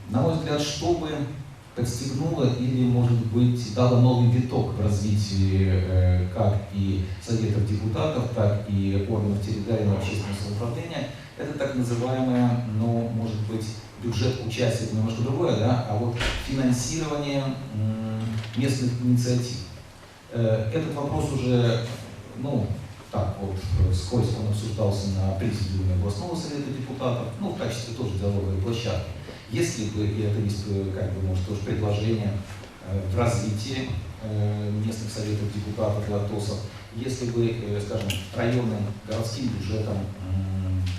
На мой взгляд, чтобы подстегнуло или, может быть, дало новый виток в развитии как и Советов депутатов, так и органов территориального общественного самоуправления, это так называемое, ну, может быть, бюджет участия, это немножко другое, да, а вот финансирование местных инициатив. Этот вопрос уже, ну, так вот, вскользь он обсуждался на президиуме областного совета депутатов, ну, в качестве тоже диалоговой площадки. Если бы, и это есть, как бы, может, тоже предложение в развитии местных советов депутатов и АТОСов, если бы, скажем, районным городским бюджетом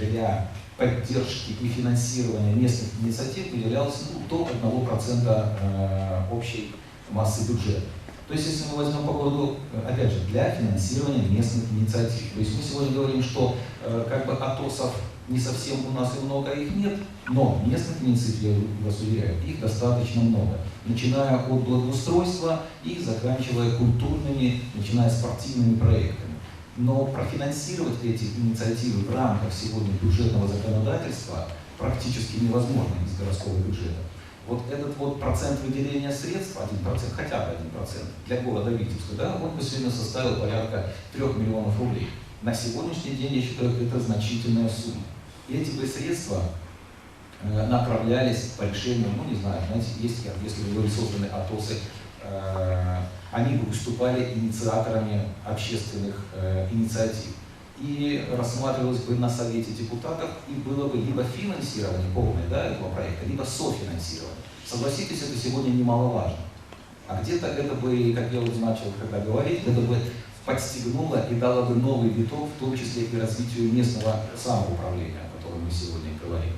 для поддержки и финансирования местных инициатив выделялось до 1% общей массы бюджета. То есть, если мы возьмем по городу, опять же, для финансирования местных инициатив. То есть мы сегодня говорим, что как бы АТОСов не совсем у нас и много, их нет, но местных инициатив, я вас уверяю, их достаточно много. Начиная от благоустройства и заканчивая культурными, начиная спортивными проектами. Но профинансировать эти инициативы в рамках сегодня бюджетного законодательства практически невозможно из городского бюджета. Вот этот вот процент выделения средств, 1%, хотя бы 1% для города Витебска, да, он бы сегодня составил порядка 3 миллионов рублей. На сегодняшний день, я считаю, это значительная сумма. И эти бы средства направлялись по решению, ну не знаю, знаете, есть, если вы говорите, созданы АТОСы, они бы выступали инициаторами общественных инициатив. И рассматривалось бы на Совете депутатов, и было бы либо финансирование полное, да, этого проекта, либо софинансирование. Согласитесь, это сегодня немаловажно. А где-то это бы, как я уже начал когда говорить, это бы подстегнуло и дало бы новый виток, в том числе и развитию местного самоуправления, о котором мы сегодня говорим.